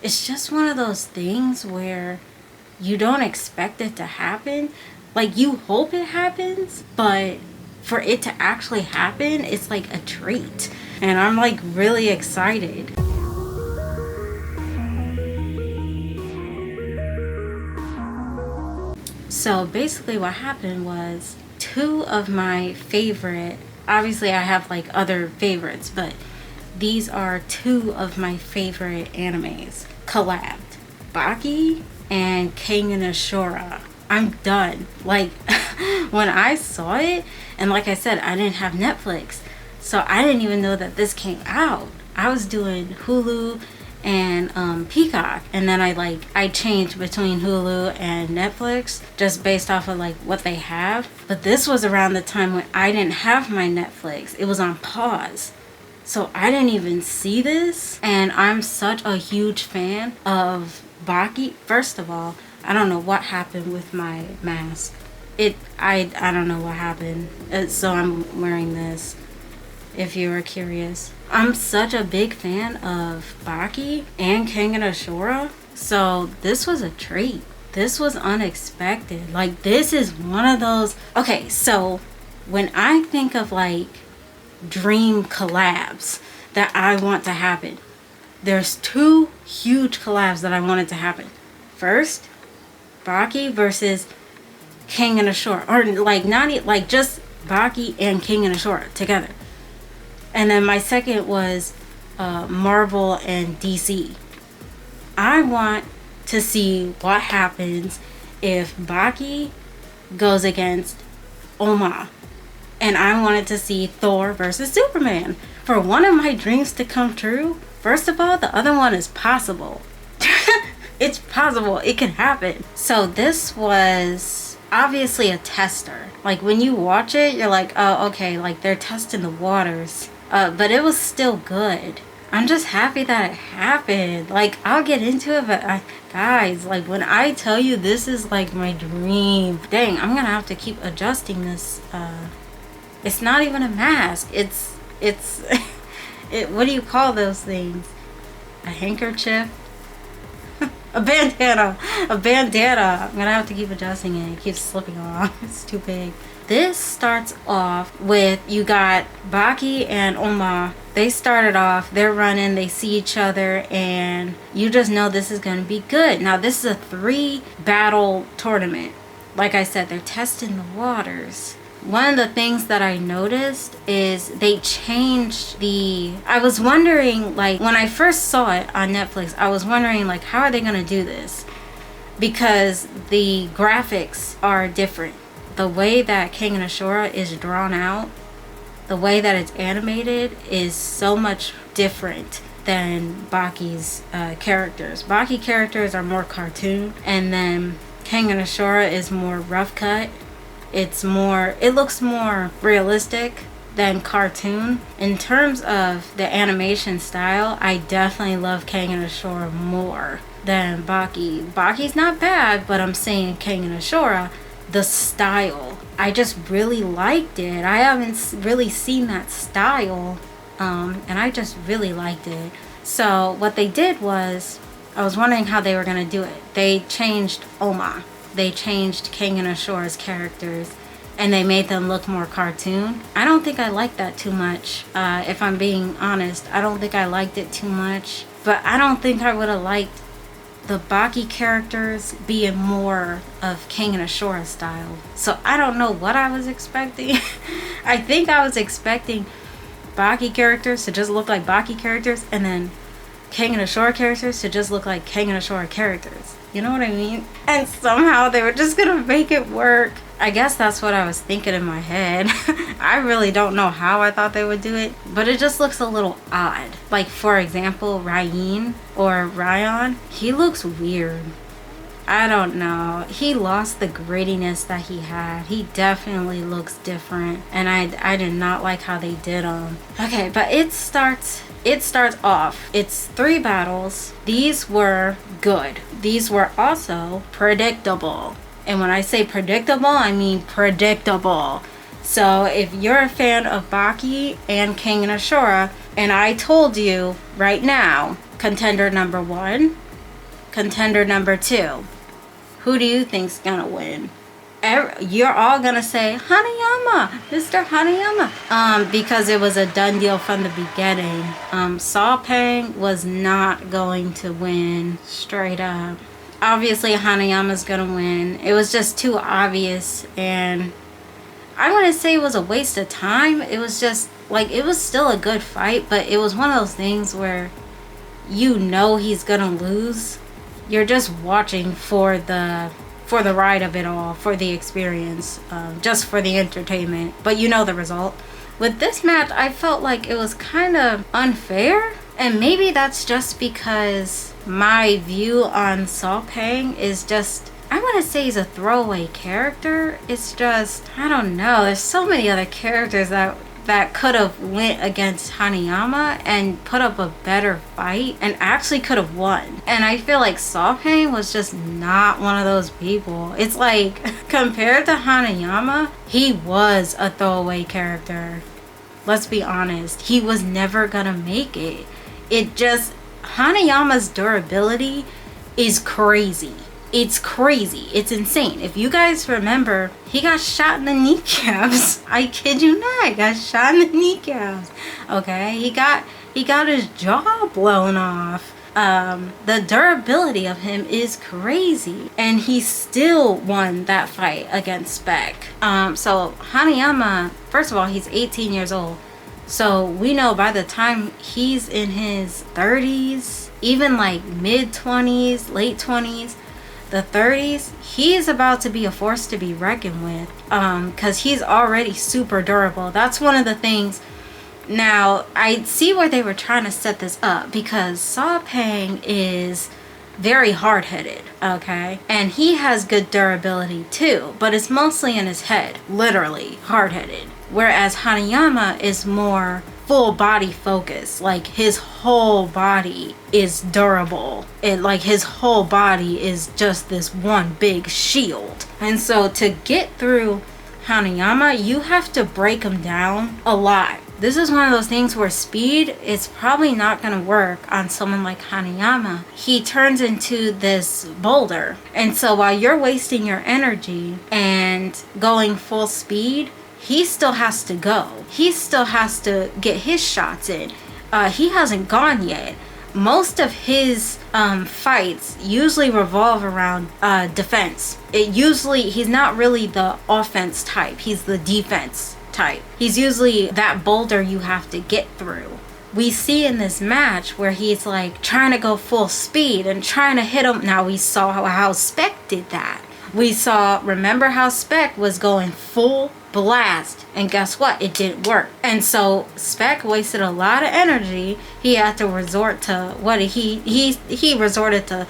it's just one of those things where you don't expect it to happen. Like, you hope it happens, but for it to actually happen, it's like a treat. And I'm like really excited. So basically what happened was, two of my favorite, obviously I have like other favorites, but these are two of my favorite animes collabed. Baki and King and Ashura. I'm done. Like, when I saw it, and like I said, I didn't have Netflix, so I didn't even know that this came out. I was doing Hulu and Peacock, and then I changed between Hulu and Netflix just based off of like what they have. But this was around the time when I didn't have my Netflix. It was on pause, so I didn't even see this. And I'm such a huge fan of Baki. First of all, I don't know what happened with my mask. I don't know what happened. So I'm wearing this, if you were curious. I'm such a big fan of Baki and King and Ashura. So this was a treat. This was unexpected. Like, this is one of those. Okay, so when I think of like dream collabs that I want to happen, there's two huge collabs that I wanted to happen. First, Baki versus King and Ashura, or like not like just Baki and King and Ashura together. And then my second was Marvel and DC. I want to see what happens if Baki goes against Ohma. And I wanted to see Thor versus Superman. For one of my dreams to come true, first of all, the other one is possible. It's possible. It can happen. So this was obviously a tester. Like, when you watch it, you're like, oh, okay, like they're testing the waters. But it was still good. I'm just happy that it happened. Like, I'll get into it, but guys, like, when I tell you this is like my dream, dang, I'm gonna have to keep adjusting this. It's not even a mask. It's what do you call those things? A handkerchief? A bandana. I'm gonna have to keep adjusting it. It keeps slipping off. It's too big. This starts off with, you got Baki and Ohma. They started off, they're running, they see each other, and you just know this is going to be good. Now, this is a 3-battle tournament. Like I said, they're testing the waters. One of the things that I noticed is they changed I was wondering, like, when I first saw it on Netflix, I was wondering, like, how are they going to do this? Because the graphics are different. The way that King and Ashura is drawn out, the way that it's animated is so much different than Baki's characters. Baki characters are more cartoon, and then King and Ashura is more rough cut. It looks more realistic than cartoon. In terms of the animation style, I definitely love King and Ashura more than Baki. Baki's not bad, but I'm saying King and Ashura, the style, I just really liked it. I haven't really seen that style, and I just really liked it. So what they did was, I was wondering how they were going to do it. They changed Ohma. They changed King and Ashura's characters, and they made them look more cartoon. I don't think I liked that too much. If I'm being honest, I don't think I liked it too much. But I don't think I would have liked the Baki characters being more of King and Ashura style. So I don't know what I was expecting. I think I was expecting Baki characters to just look like Baki characters, and then King and Ashura characters to just look like King and Ashura characters. You know what I mean? And somehow they were just gonna make it work. I guess that's what I was thinking in my head. I really don't know how I thought they would do it, but it just looks a little odd. Like, for example, Rian or Rian, he looks weird. I don't know. He lost the grittiness that he had. He definitely looks different, and I did not like how they did him. Okay, but it starts off. It's 3 battles. These were good. These were also predictable. And when I say predictable, I mean predictable. So if you're a fan of Baki and King and Ashura, and I told you right now, contender number 1 contender number 2. Who do you think's gonna win? You're all gonna say Hanayama, Mr. Hanayama, because it was a done deal from the beginning. Paing was not going to win, straight up. Obviously Hanayama's gonna win. It was just too obvious, and I wouldn't say it was a waste of time. It was just like, it was still a good fight, but it was one of those things where you know he's gonna lose. You're just watching for the ride of it all, for the experience, just for the entertainment, but you know the result. With this match, I felt like it was kind of unfair, and maybe that's just because my view on Paing is just, I want to say he's a throwaway character. It's just, I don't know, there's so many other characters that could have went against Hanayama and put up a better fight and actually could have won. And I feel like Paing was just not one of those people. It's like, compared to Hanayama, he was a throwaway character. Let's be honest. He was never gonna make it. It just, Hanayama's durability is crazy. It's crazy. It's insane. If you guys remember, he got shot in the kneecaps. I kid you not. He got shot in the kneecaps. Okay? He got his jaw blown off. The durability of him is crazy. And he still won that fight against Spec. So Hanayama, first of all, he's 18 years old. So we know by the time he's in his 30s, even like mid-20s, late 20s, the 30s, he is about to be a force to be reckoned with, because he's already super durable. That's one of the things. Now, I see where they were trying to set this up, because Paing is very hard-headed, okay? And he has good durability too, but it's mostly in his head, literally hard-headed. Whereas Hanayama is more full body focus. Like, his whole body is durable. Like, his whole body is just this one big shield. And so to get through Hanayama, you have to break him down a lot. This is one of those things where speed is probably not going to work on someone like Hanayama. He turns into this boulder. And so while you're wasting your energy and going full speed, he still has to go. He still has to get his shots in. He hasn't gone yet. Most of his fights usually revolve around defense. He's not really the offense type. He's the defense type. He's usually that boulder you have to get through. We see in this match where he's like trying to go full speed and trying to hit him. Now we saw how Spec did that. Remember how Spec was going full blast, and guess what? It didn't work. And so Spec wasted a lot of energy. He had to resort to he resorted to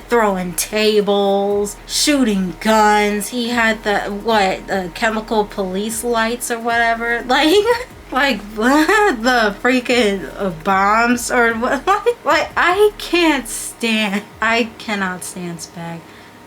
throwing tables, shooting guns. He had the chemical police lights or whatever, like the freaking bombs or what. Like, I cannot stand Spec.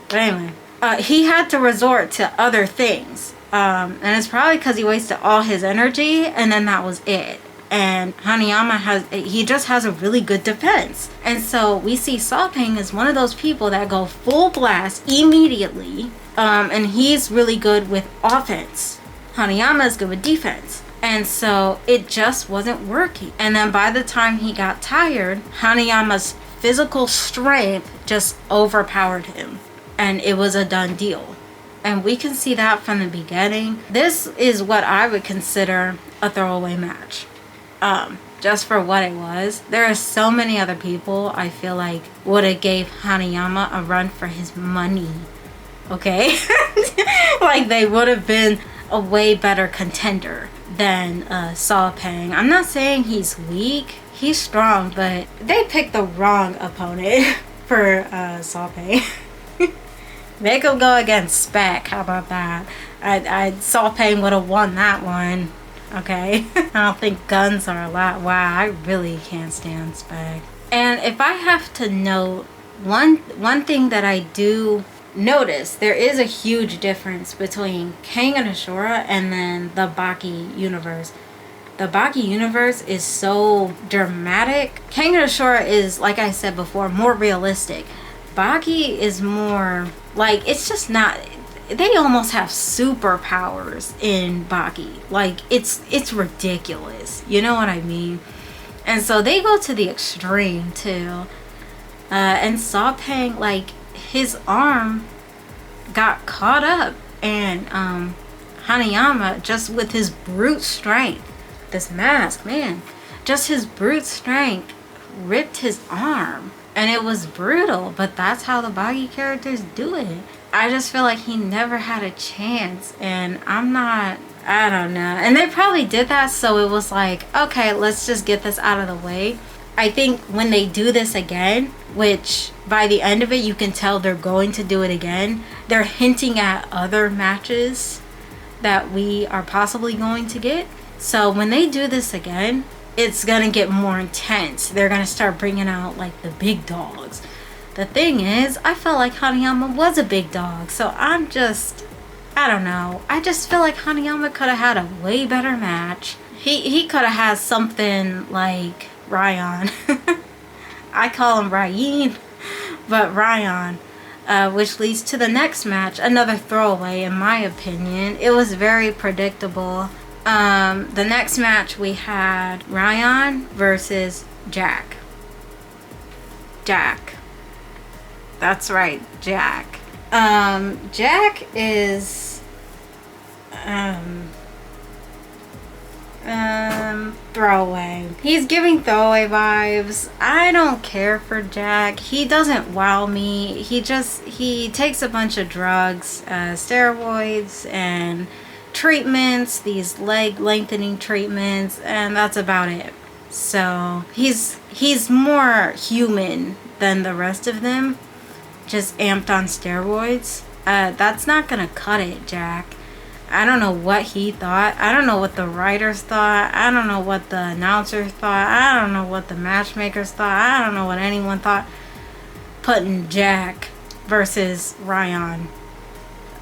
But anyway, he had to resort to other things. And it's probably because he wasted all his energy, and then that was it. And Hanayama just has a really good defense. And so we see Paing as one of those people that go full blast immediately. And he's really good with offense. Hanayama is good with defense. And so it just wasn't working. And then by the time he got tired, Hanayama's physical strength just overpowered him. And it was a done deal. And we can see that from the beginning. This is what I would consider a throwaway match. Just for what it was. There are so many other people I feel like would have gave Hanayama a run for his money. Okay? Like, they would have been a way better contender than Paing. I'm not saying he's weak. He's strong, but they picked the wrong opponent for Paing. Make him go against Spec. How about that? Paing would have won that one. Okay? I don't think guns are allowed. Wow, I really can't stand Spec. And if I have to note, one thing that I do notice, there is a huge difference between King and Ashura and then the Baki universe. The Baki universe is so dramatic. King and Ashura is, like I said before, more realistic. Baki is more like, it's just not, they almost have superpowers in Baki. Like, it's ridiculous. You know what I mean? And so they go to the extreme too. And saw Paing, like, his arm got caught up, and Hanayama, just with his brute strength, this mask, man, just his brute strength ripped his arm. And it was brutal, but that's how the Baki characters do it. I just feel like he never had a chance, and I don't know. And they probably did that so it was like, okay, let's just get this out of the way. I think when they do this again, which by the end of it you can tell they're going to do it again, they're hinting at other matches that we are possibly going to get. So when they do this again, it's gonna get more intense. They're gonna start bringing out like the big dogs. The thing is, I felt like Hanayama was a big dog, so I don't know. I just feel like Hanayama could have had a way better match. He could have had something like Rian. I call him Rian, but Rian, which leads to the next match, another throwaway in my opinion. It was very predictable. The next match we had Rian versus Jack. That's right, Jack. Jack is throwaway. He's giving throwaway vibes. I don't care for Jack. He doesn't wow me. He takes a bunch of drugs, steroids and treatments, these leg lengthening treatments, and that's about it. So he's more human than the rest of them, just amped on steroids. That's not gonna cut it, Jack. I don't know what he thought. I don't know what the writers thought. I don't know what the announcers thought. I don't know what the matchmakers thought. I don't know what anyone thought. Putting Jack versus Rian,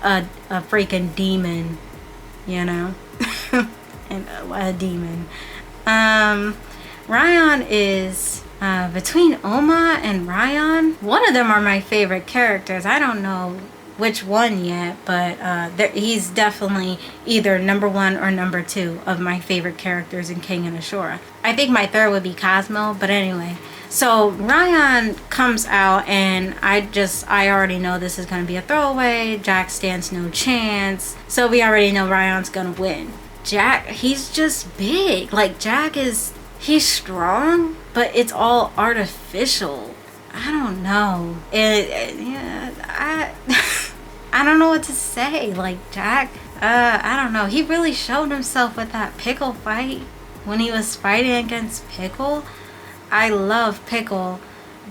a freaking demon, you know, and a demon. Rian is between Ohma and Rian. One of them are my favorite characters. I don't know which one yet, but he's definitely either number 1 or number 2 of my favorite characters in King and Ashura. I think my third would be Cosmo, but anyway. So Rian comes out, and I already know this is going to be a throwaway. Jack stands no chance, so we already know Ryan's going to win. Jack, he's just big. Like, he's strong, but it's all artificial. I don't know. I don't know what to say. Like, Jack, I don't know. He really showed himself with that Pickle fight when he was fighting against Pickle. I love Pickle.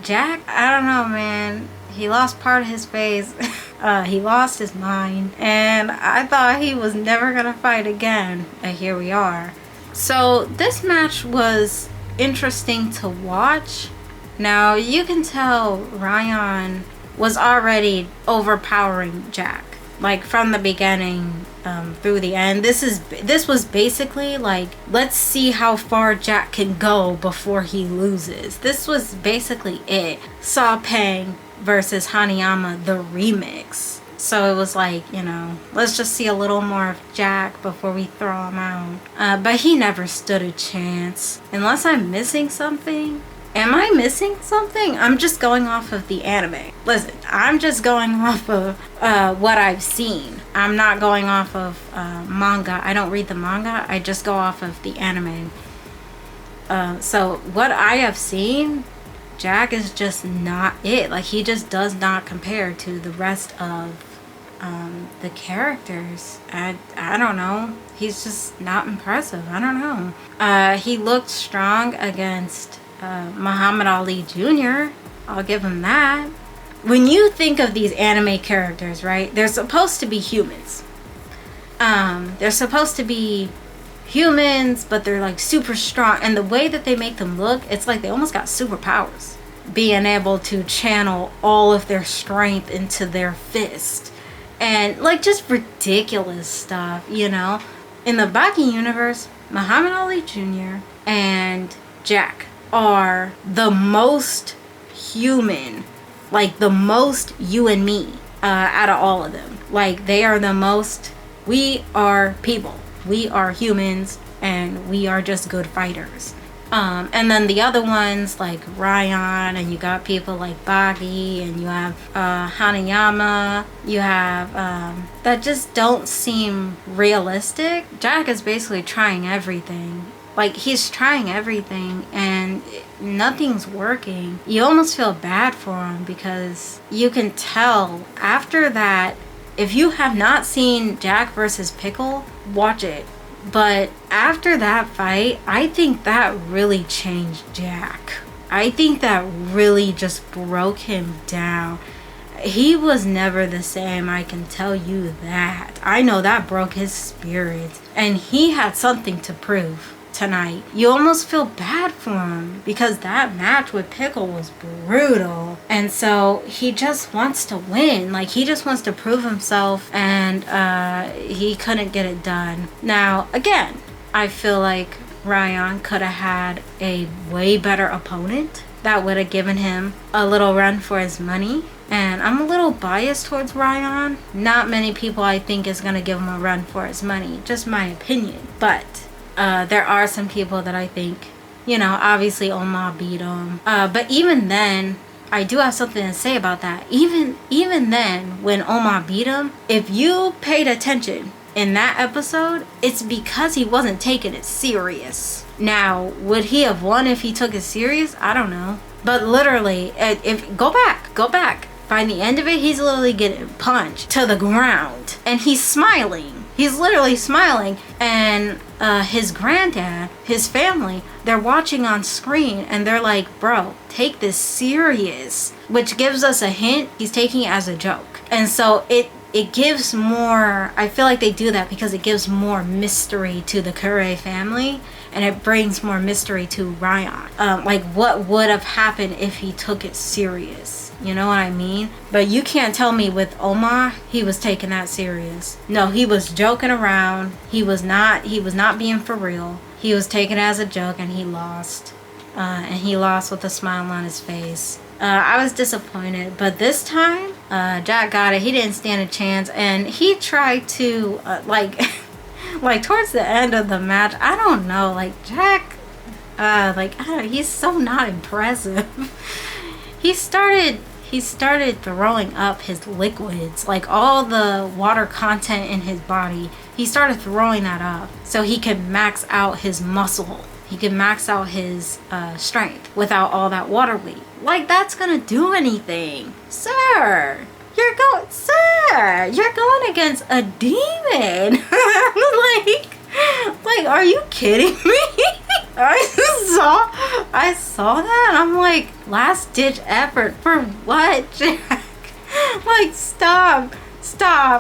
Jack, I don't know, man. He lost part of his face. He lost his mind. And I thought he was never going to fight again. And here we are. So this match was interesting to watch. Now, you can tell Rian was already overpowering Jack, like from the beginning through the end. This was basically like, let's see how far Jack can go before he loses. This was basically it. Saw Paing versus Hanayama, the remix. So it was like, you know, let's just see a little more of Jack before we throw him out. But he never stood a chance. Unless I'm missing something. Am I missing something? I'm just going off of the anime. Listen, I'm just going off of what I've seen. I'm not going off of manga. I don't read the manga. I just go off of the anime. So what I have seen, Jack is just not it. Like, he just does not compare to the rest of the characters. I don't know. He's just not impressive. I don't know. He looked strong against Muhammad Ali Jr. I'll give him that. When you think of these anime characters, right, they're supposed to be humans. They're supposed to be humans, but they're like super strong. And the way that they make them look, it's like they almost got superpowers. Being able to channel all of their strength into their fist. And like just ridiculous stuff, you know. In the Baki universe, Muhammad Ali Jr. and Jack are the most human like the most you and me out of all of them. Like they are the most, we are people, we are humans, and we are just good fighters. And then the other ones like Rian, and you got people like Baki, and you have Hanayama, you have that just don't seem realistic. Jack is basically trying everything. Like he's trying everything and nothing's working. You almost feel bad for him because you can tell after that, if you have not seen Jack versus Pickle, watch it. But after that fight, I think that really changed Jack. I think that really just broke him down. He was never the same, I can tell you that. I know that broke his spirit. And he had something to prove tonight. You almost feel bad for him because that match with Pickle was brutal, and so he just wants to win. Like he just wants to prove himself, and he couldn't get it done. Now again, I feel like Rian could have had a way better opponent that would have given him a little run for his money. And I'm a little biased towards Rian. Not many people I think is gonna give him a run for his money, just my opinion. But there are some people that I think, you know, obviously Ohma beat him. But even then, I do have something to say about that. Even then, when Ohma beat him, if you paid attention in that episode, it's because he wasn't taking it serious. Now, would he have won if he took it serious? I don't know. But literally, if go back. By the end of it, he's literally getting punched to the ground. And he's smiling. He's literally smiling. And his granddad, his family, they're watching on screen. And they're like, bro, take this serious. Which gives us a hint. He's taking it as a joke. And so it gives more, I feel like they do that because it gives more mystery to the Kure family. And it brings more mystery to Rian. Like what would have happened if he took it serious? You know what I mean? But you can't tell me with Ohma he was taking that serious. No, he was joking around. He was not being for real. He was taking it as a joke, and he lost. And he lost with a smile on his face. I was disappointed, but this time Jack got it. He didn't stand a chance, and he tried to like towards the end of the match, I don't know, like Jack he's so not impressive. He started throwing up his liquids, like all the water content in his body. He started throwing that up so he could max out his muscle. He could max out his strength without all that water weight. Like that's gonna do anything, sir. You're going against a demon. like, are you kidding me? I saw that and I'm like, last ditch effort for what, Jack? Like, stop.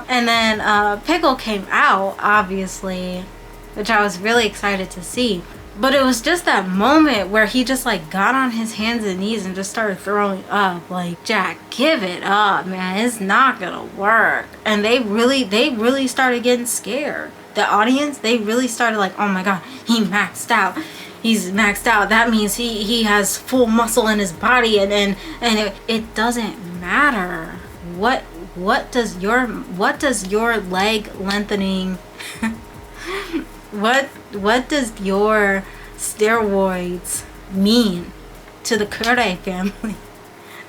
And then Pickle came out, obviously, which I was really excited to see. But it was just that moment where he just like got on his hands and knees and just started throwing up. Like, Jack, give it up, man. It's not gonna work. And they really started getting scared. The audience, they really started like, oh my god, he maxed out. He's maxed out. That means he has full muscle in his body, and it doesn't matter. What does your leg lengthening what does your steroids mean to the Kure family?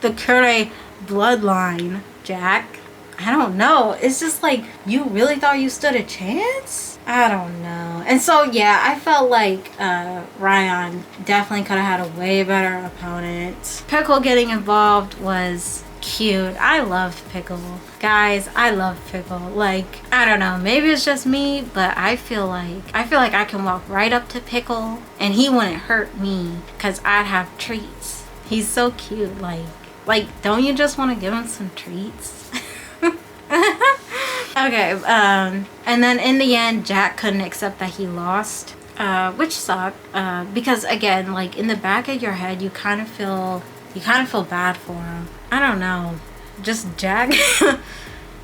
The Kure bloodline, Jack? I don't know. It's just like, you really thought you stood a chance? I don't know. And so, yeah, I felt like Rian definitely could have had a way better opponent. Pickle getting involved was cute. I love Pickle. Guys, I love Pickle. Like, I don't know, maybe it's just me, but I feel like I can walk right up to Pickle and he wouldn't hurt me because I'd have treats. He's so cute. Like, don't you just want to give him some treats? Okay, and then in the end, Jack couldn't accept that he lost, which sucked, because again, like, in the back of your head, you kind of feel bad for him. I don't know, just Jack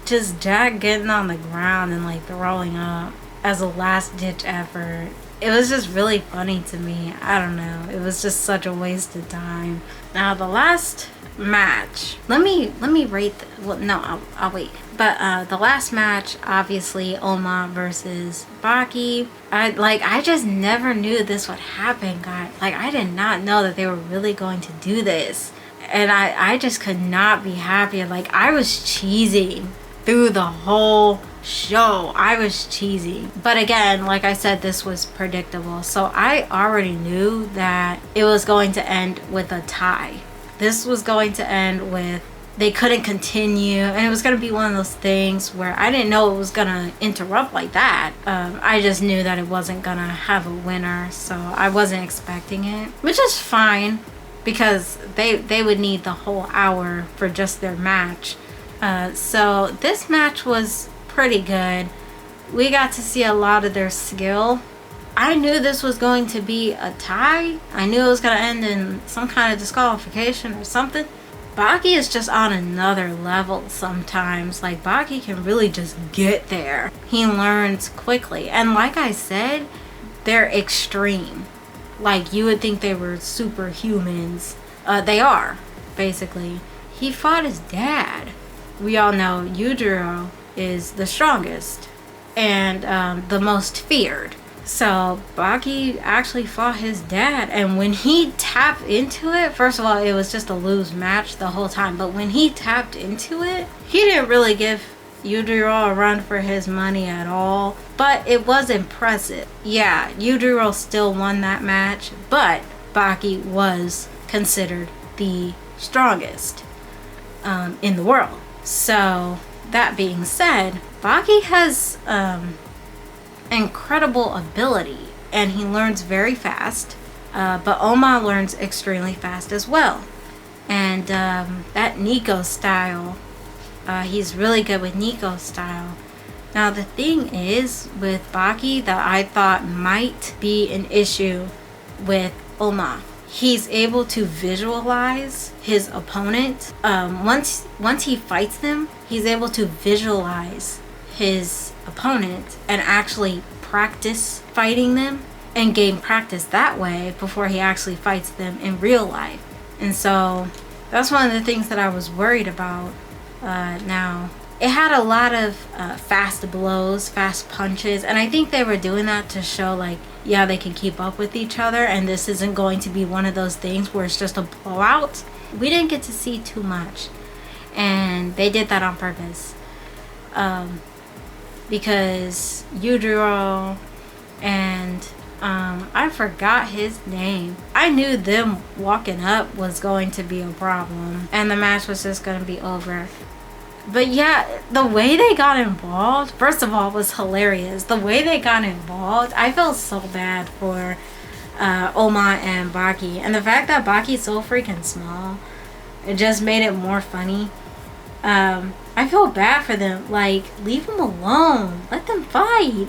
getting on the ground and like throwing up as a last ditch effort. It was just really funny to me. I don't know, it was just such a waste of time. Now the last match, let me rate well, no, I'll wait. But the last match, obviously Ohma versus Baki. I just never knew this would happen, guys. Like, I did not know that they were really going to do this, and I just could not be happier. Like, I was cheesing through the whole show. I was cheesy. But again, like I said, this was predictable. So I already knew that it was going to end with a tie. This was going to end with they couldn't continue, and it was going to be one of those things where I didn't know it was going to interrupt like that. I just knew that it wasn't going to have a winner, so I wasn't expecting it, which is fine because they would need the whole hour for just their match. So this match was pretty good. We got to see a lot of their skill. I knew this was going to be a tie. I knew it was going to end in some kind of disqualification or something. Baki is just on another level sometimes. Like, Baki can really just get there. He learns quickly. And like I said, they're extreme. Like, you would think they were superhumans. They are, basically. He fought his dad. We all know Yujiro is the strongest and the most feared. So Baki actually fought his dad, and when he tapped into it, first of all, it was just a lose match the whole time, but when he tapped into it, he didn't really give Yujiro a run for his money at all, but it was impressive. Yeah, Yujiro still won that match, but Baki was considered the strongest in the world. So that being said, Baki has incredible ability, and he learns very fast, but Ohma learns extremely fast as well. And that Nico style, he's really good with Nico style. Now the thing is with Baki that I thought might be an issue with Ohma, he's able to visualize his opponent. Once he fights them, he's able to visualize his opponent and actually practice fighting them and gain practice that way before he actually fights them in real life. And so that's one of the things that I was worried about. Now it had a lot of fast blows, fast punches, and I think they were doing that to show, like, yeah, they can keep up with each other, and this isn't going to be one of those things where it's just a blowout. We didn't get to see too much, and they did that on purpose. Because Yujiro and I forgot his name. I knew them walking up was going to be a problem, and the match was just going to be over. But yeah, the way they got involved, first of all, was hilarious. The way they got involved, I felt so bad for Ohma and Baki, and the fact that Baki's so freaking small, it just made it more funny. I feel bad for them. Like, leave them alone. Let them fight.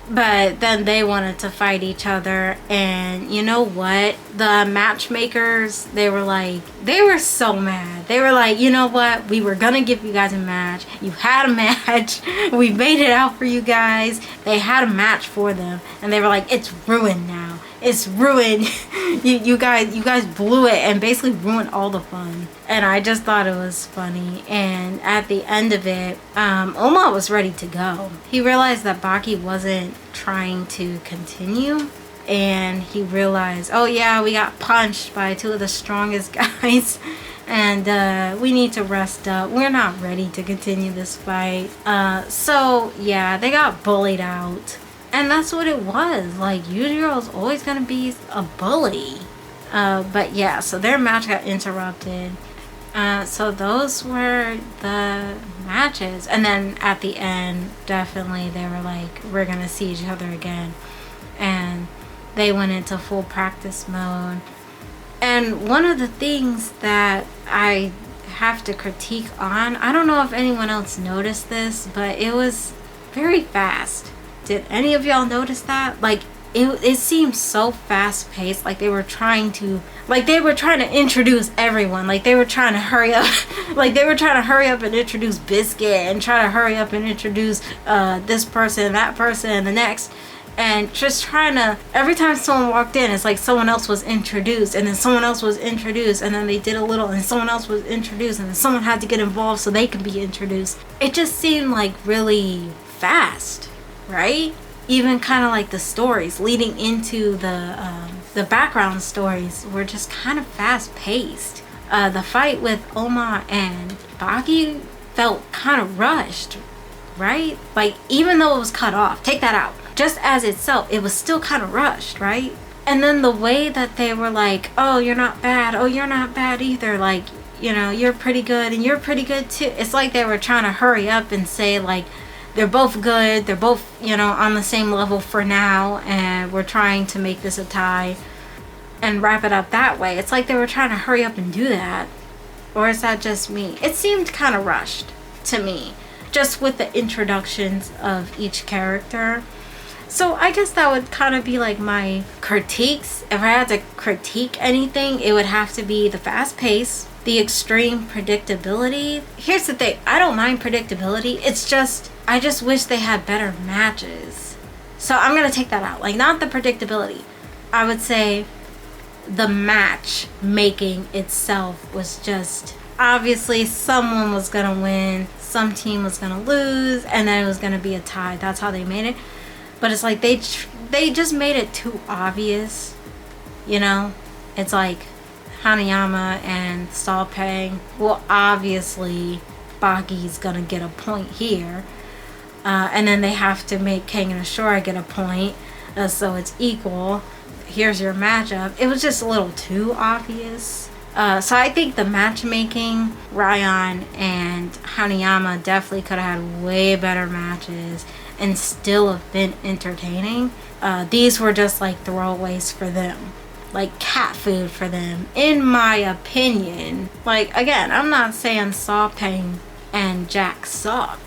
But then they wanted to fight each other. And you know what? The matchmakers, they were so mad. They were like, you know what? We were going to give you guys a match. You had a match. We made it out for you guys. They had a match for them. And they were like, it's ruined now. It's ruined. you guys blew it and basically ruined all the fun. And I just thought it was funny. And at the end of it, Ohma was ready to go. He realized that Baki wasn't trying to continue, and he realized, oh yeah, we got punched by two of the strongest guys, and we need to rest up. We're not ready to continue this fight. So yeah, they got bullied out. And that's what it was. Like, Yujiro's always gonna be a bully. But yeah, so their match got interrupted. So those were the matches. And then at the end, definitely they were like, we're gonna see each other again. And they went into full practice mode. And one of the things that I have to critique on, I don't know if anyone else noticed this, but it was very fast. Did any of y'all notice that? Like, it seemed so fast paced. Like they were trying to introduce everyone. Like they were trying to hurry up. Like they were trying to hurry up and introduce Biscuit, and try to hurry up and introduce this person, that person, and the next. And just trying to, every time someone walked in, it's like someone else was introduced, and then someone else was introduced, and then they did a little, and someone else was introduced, and then someone had to get involved so they could be introduced. It just seemed like really fast, right? Even kind of like the stories leading into the background stories were just kind of fast paced. The fight with Ohma and Baki felt kind of rushed, right? Like, even though it was cut off, take that out. Just as itself, it was still kind of rushed, right? And then the way that they were like, oh, you're not bad. Oh, you're not bad either. Like, you know, you're pretty good and you're pretty good too. It's like they were trying to hurry up and say, like, they're both good. They're both, you know, on the same level for now. And we're trying to make this a tie and wrap it up that way. It's like they were trying to hurry up and do that. Or is that just me? It seemed kind of rushed to me, just with the introductions of each character. So I guess that would kind of be like my critiques. If I had to critique anything, it would have to be the fast pace, the extreme predictability. Here's the thing, I don't mind predictability. It's just, I just wish they had better matches. So I'm going to take that out. Like, not the predictability. I would say the match making itself was just, obviously someone was going to win, some team was going to lose, and then it was going to be a tie. That's how they made it. But it's like they just made it too obvious, you know? It's like Hanayama and Paing. Well, obviously Baki's gonna get a point here. And then they have to make Paing and Ashura get a point, so it's equal. Here's your matchup. It was just a little too obvious. So I think the matchmaking, Rian and Hanayama definitely could have had way better matches and still have been entertaining. These were just like throwaways for them, like cat food for them, in my opinion. Like, again, I'm not saying Paing and Jack suck.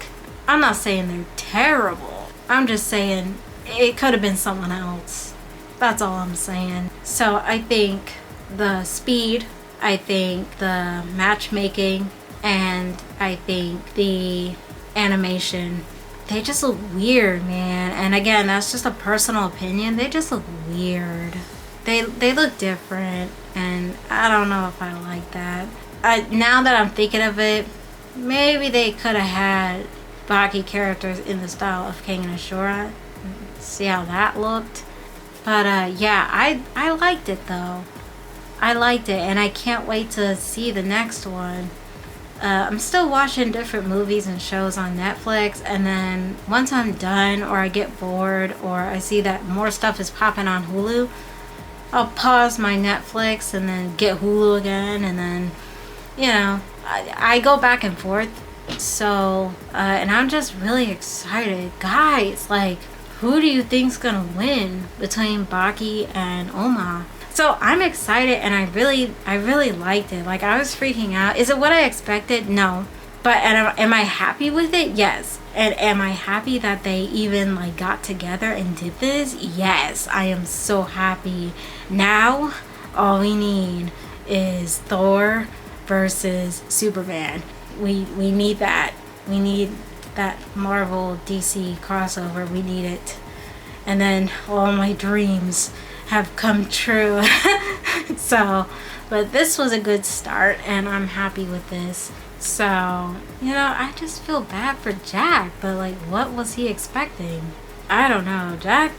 I'm not saying they're terrible. I'm just saying it could have been someone else. That's all I'm saying. So I think the speed, I think the matchmaking, and I think the animation, they just look weird, man. And again, that's just a personal opinion. They just look weird. They look different, and I don't know if I like that. Now that I'm thinking of it, maybe they could have had Baki characters in the style of Paing and Ashura. See how that looked. But yeah, I liked it though. I liked it, and I can't wait to see the next one. I'm still watching different movies and shows on Netflix, and then once I'm done, or I get bored, or I see that more stuff is popping on Hulu, I'll pause my Netflix and then get Hulu again, and then, you know, I go back and forth. So, and I'm just really excited. Guys, like, who do you think's gonna win between Baki and Ohma? So I'm excited, and I really liked it. Like, I was freaking out. Is it what I expected? No. But am I happy with it? Yes. And am I happy that they even like got together and did this? Yes. I am so happy. Now all we need is Thor versus Superman. We need that. We need that Marvel DC crossover. We need it. And then all my dreams have come true. So, but this was a good start, and I'm happy with this. So, you know, I just feel bad for Jack, but like, what was he expecting? I don't know. Jack,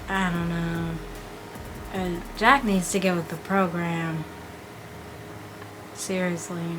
I don't know. Jack needs to get with the program. Seriously.